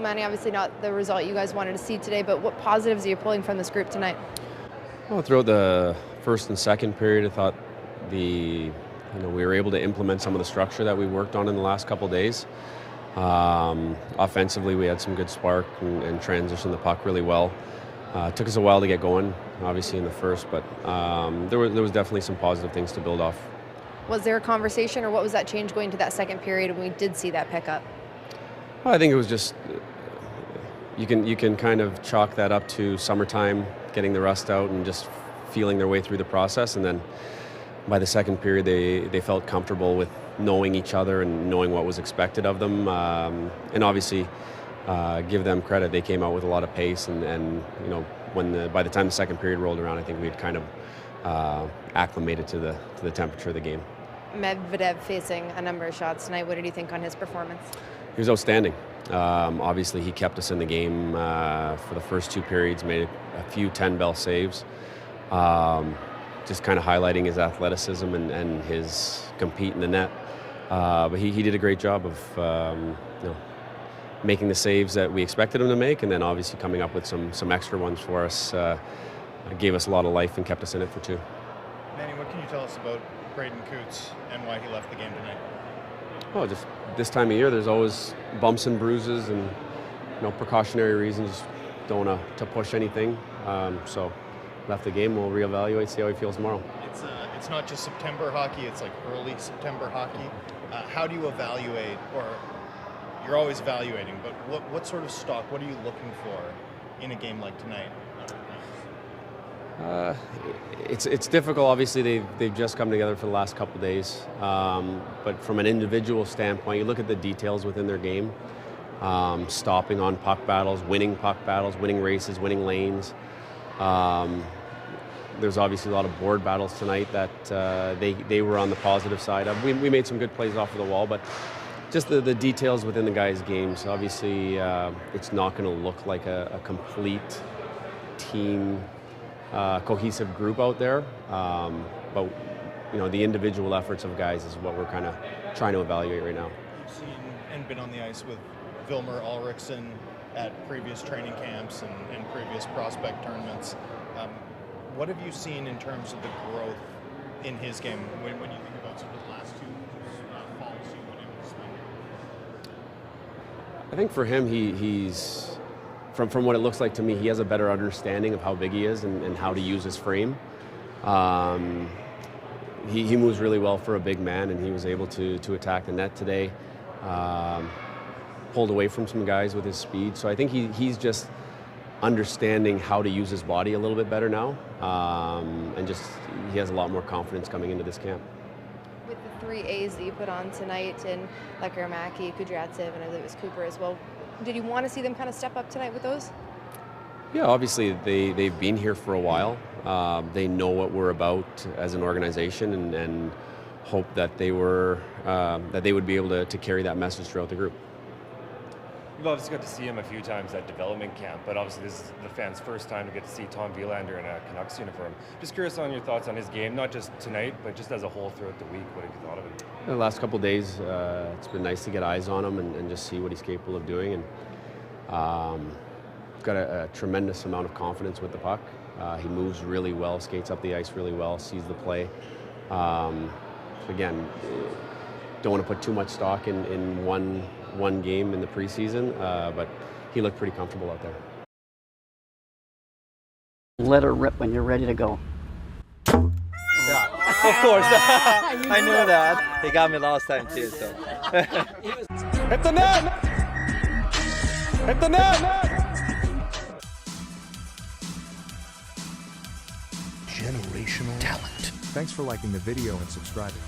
Well, Manny, obviously not the result you guys wanted to see today, but what positives are you pulling from this group tonight? Well, throughout the first and second period, I thought we were able to implement some of the structure that we worked on in the last couple of days. Offensively, we had some good spark and transitioned the puck really well. It took us a while to get going, obviously in the first, but there was definitely some positive things to build off. Was there a conversation, or what was that change going to that second period when we did see that pickup? Well, I think it was just you can kind of chalk that up to summertime, getting the rust out and just feeling their way through the process, and then by the second period they felt comfortable with knowing each other and knowing what was expected of them, and obviously give them credit, they came out with a lot of pace, and by the time the second period rolled around, I think we had kind of acclimated to the temperature of the game. Medvedev facing a number of shots tonight. What did you think on his performance? He was outstanding. Obviously, he kept us in the game for the first two periods, made a few 10-bell saves, just kind of highlighting his athleticism and his compete in the net. But he did a great job of making the saves that we expected him to make, and then obviously coming up with some extra ones for us. Gave us a lot of life and kept us in it for two. Manny, what can you tell us about Braeden Cootes and why he left the game tonight? Oh, just this time of year, there's always bumps and bruises and precautionary reasons. Don't want to push anything. So left the game. We'll reevaluate, see how he feels tomorrow. It's not just September hockey. It's like early September hockey. How do you evaluate, or you're always evaluating, but what sort of stock? What are you looking for in a game like tonight? It's difficult. Obviously, they've just come together for the last couple of days. But from an individual standpoint, you look at the details within their game, stopping on puck battles, winning races, winning lanes. There's obviously a lot of board battles tonight that they were on the positive side of. We made some good plays off of the wall, but just the details within the guys' games. Obviously, it's not going to look like a complete team. Cohesive group out there, but the individual efforts of guys is what we're kind of trying to evaluate right now. You've seen and been on the ice with Vilmer Ulrichsen at previous training camps and previous prospect tournaments. What have you seen in terms of the growth in his game when you think about sort of the last two falls you went into this thing? I think for him, he's from what it looks like to me, he has a better understanding of how big he is and how to use his frame. He moves really well for a big man, and he was able to attack the net today. Pulled away from some guys with his speed. So I think he's just understanding how to use his body a little bit better now, and just he has a lot more confidence coming into this camp. With the 3 A's that you put on tonight, and Lekkerimäki, Kudryavtsev, and I believe it was Cooper as well, did you want to see them kind of step up tonight with those? Yeah, obviously they've been here for a while. They know what we're about as an organization, and hope that they would be able to carry that message throughout the group. You've obviously got to see him a few times at development camp, but obviously this is the fans' first time to get to see Tom Wielander in a Canucks uniform. Just curious on your thoughts on his game, not just tonight, but just as a whole throughout the week. What have you thought of him? The last couple of days, it's been nice to get eyes on him and just see what he's capable of doing. And got a tremendous amount of confidence with the puck. He moves really well, skates up the ice really well, sees the play. Again, don't want to put too much stock in one game in the preseason, but he looked pretty comfortable out there. Let her rip when you're ready to go. Yeah, of course. I knew that. He got me last time too, so. Hit the net! Hit the net! Generational talent. Thanks for liking the video and subscribing.